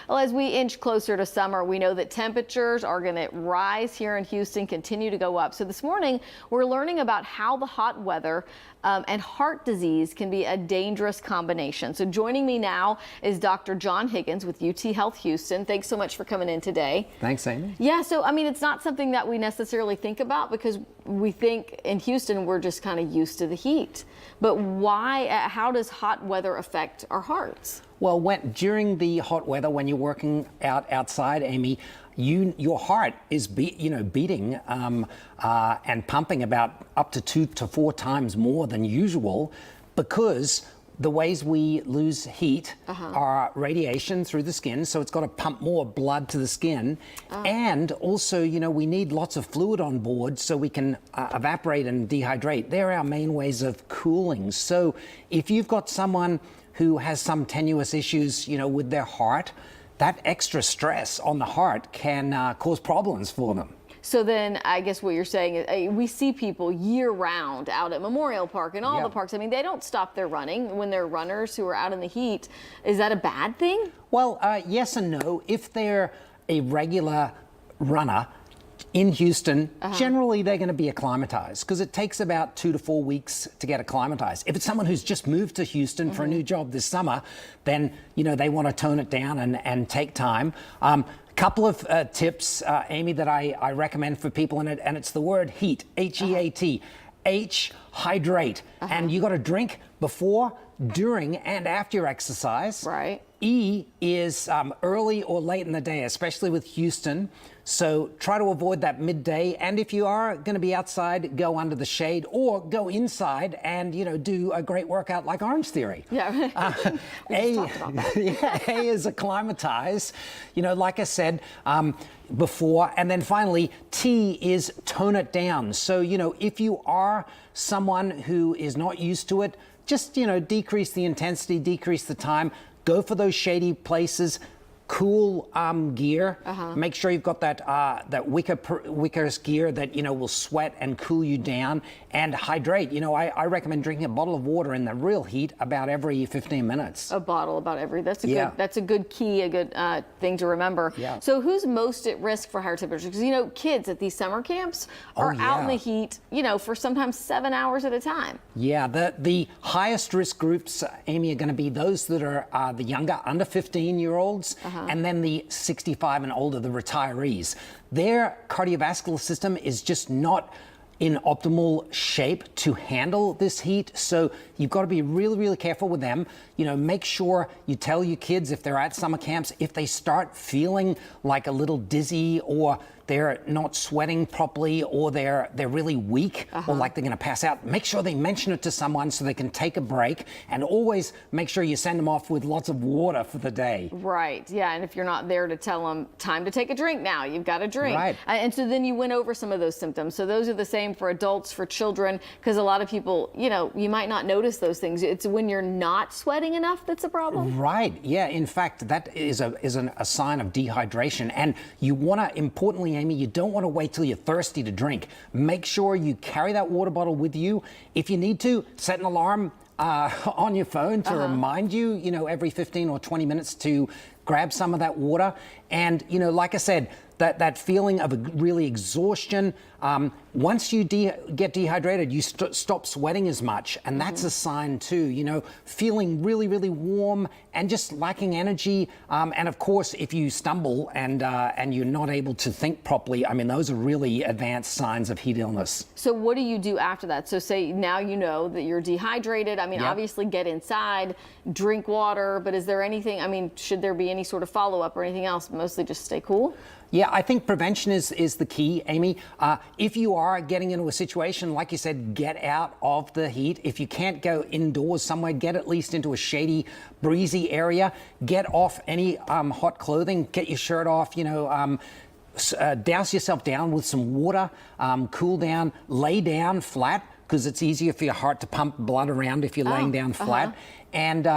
Well, as we inch closer to summer, we know that temperatures are going to rise here in Houston, continue to go up. So this morning, we're learning about how the hot weather and heart disease can be a dangerous combination. So joining me now is Dr. John Higgins with UTHealth Houston. Thanks so much for coming in today. Thanks, Amy. Yeah, so I mean, it's not something that we necessarily think about because we think in Houston we're just kind of used to the heat. But why, how does hot weather affect our hearts? Well, during the hot weather, when you're working outside, Amy, your heart is beating and pumping about up to 2 to 4 times more than usual, because the ways we lose heat are radiation through the skin, so it's got to pump more blood to the skin. And also, we need lots of fluid on board so we can evaporate and dehydrate. They're our main ways of cooling. So if you've got someone who has some tenuous issues, with their heart, that extra stress on the heart can cause problems for them. So then I guess what you're saying is we see people year round out at Memorial Park and all the parks. I mean, they don't stop their running when they're runners who are out in the heat. Is that a bad thing? Well, yes and no. If they're a regular runner in Houston, generally they're going to be acclimatized, because it takes about 2 to 4 weeks to get acclimatized. If it's someone who's just moved to Houston for a new job this summer, then they want to tone it down and take time. Couple of tips, Amy, that I recommend for people, and it's the word heat, H-E-A-T. H, hydrate. And you got to drink before, during, and after your exercise. Right. E is early or late in the day, especially with Houston. So try to avoid that midday. And if you are going to be outside, go under the shade or go inside and, do a great workout like Orange Theory. Yeah. A is acclimatize, like I said before. And then finally, T is tone it down. So, if you are someone who is not used to it, just, decrease the intensity, decrease the time. Go for those shady places, cool gear. Make sure you've got that wicker gear that will sweat and cool you down, and hydrate. I recommend drinking a bottle of water in the real heat about every 15 minutes. A bottle about every. That's a good key, a good thing to remember. Yeah. So who's most at risk for higher temperatures? Because kids at these summer camps are out in the heat, for sometimes 7 hours at a time. Yeah, the highest risk groups, Amy, are going to be those that are the younger, under 15-year-olds. And then the 65 and older, the retirees. Their cardiovascular system is just not in optimal shape to handle this heat. So you've got to be really, really careful with them. Make sure you tell your kids, if they're at summer camps, if they start feeling like a little dizzy, or they're not sweating properly, or they're really weak, or like they're going to pass out, make sure they mention it to someone so they can take a break, and always make sure you send them off with lots of water for the day. Right. Yeah. And if you're not there to tell them time to take a drink now, you've got to drink. Right. And so then you went over some of those symptoms. So those are the same for adults, for children, because a lot of people, you might not notice those things. It's when you're not sweating enough that's a problem. Right. Yeah. In fact, that is a sign of dehydration. And you want to, importantly, Amy, you don't want to wait till you're thirsty to drink. Make sure you carry that water bottle with you. If you need to, set an alarm on your phone to remind you, every 15 or 20 minutes to grab some of that water. And, like I said, that feeling of really exhaustion, once you get dehydrated, you stop sweating as much. And that's a sign too, feeling really, really warm and just lacking energy. And of course, if you stumble and you're not able to think properly, I mean, those are really advanced signs of heat illness. So what do you do after that? So say now you know that you're dehydrated. I mean, obviously get inside, drink water, but is there anything, should there be any sort of follow-up or anything else? Mostly just stay cool? Yeah, I think prevention is the key, Amy. If you are getting into a situation, like you said, get out of the heat. If you can't go indoors somewhere, get at least into a shady, breezy area. Get off any hot clothing. Get your shirt off, douse yourself down with some water, cool down, lay down flat, because it's easier for your heart to pump blood around if you're laying down flat. And,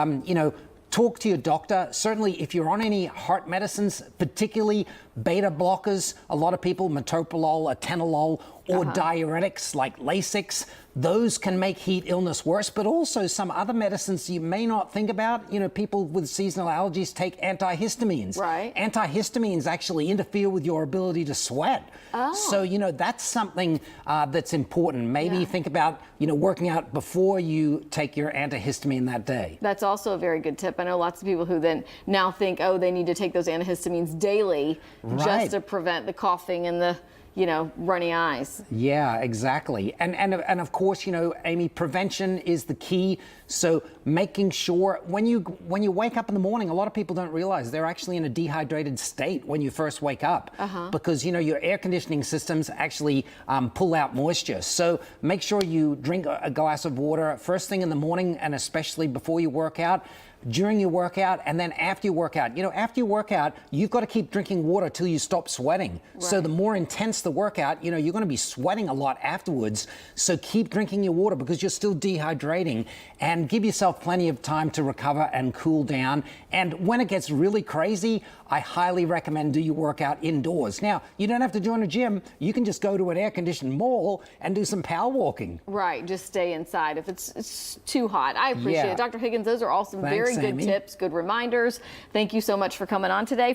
talk to your doctor. Certainly, if you're on any heart medicines, particularly beta blockers, a lot of people, metoprolol, atenolol, or diuretics like Lasix. Those can make heat illness worse, but also some other medicines you may not think about. You know, people with seasonal allergies take antihistamines. Right. Antihistamines actually interfere with your ability to sweat. Oh. So, you know, that's something that's important. Maybe think about, you know, working out before you take your antihistamine that day. That's also a very good tip. I know lots of people who then now think, oh, they need to take those antihistamines daily just to prevent the coughing and the, you know, runny eyes. Yeah, exactly. And of course, you know, Amy, prevention is the key. So making sure when you wake up in the morning, a lot of people don't realize they're actually in a dehydrated state when you first wake up because, you know, your air conditioning systems actually pull out moisture. So make sure you drink a glass of water first thing in the morning, and especially before you work out, during your workout, and then after you work out. You know, after you work out, you've got to keep drinking water till you stop sweating. Right. So the more intense the workout, you know, you're going to be sweating a lot afterwards. So keep drinking your water because you're still dehydrating, and give yourself plenty of time to recover and cool down. And when it gets really crazy, I highly recommend do your workout indoors. Now, you don't have to join a gym. You can just go to an air-conditioned mall and do some power walking. Right, just stay inside if it's too hot. I appreciate it. Dr. Higgins, those are all some very good tips, good reminders. Thank you so much for coming on today.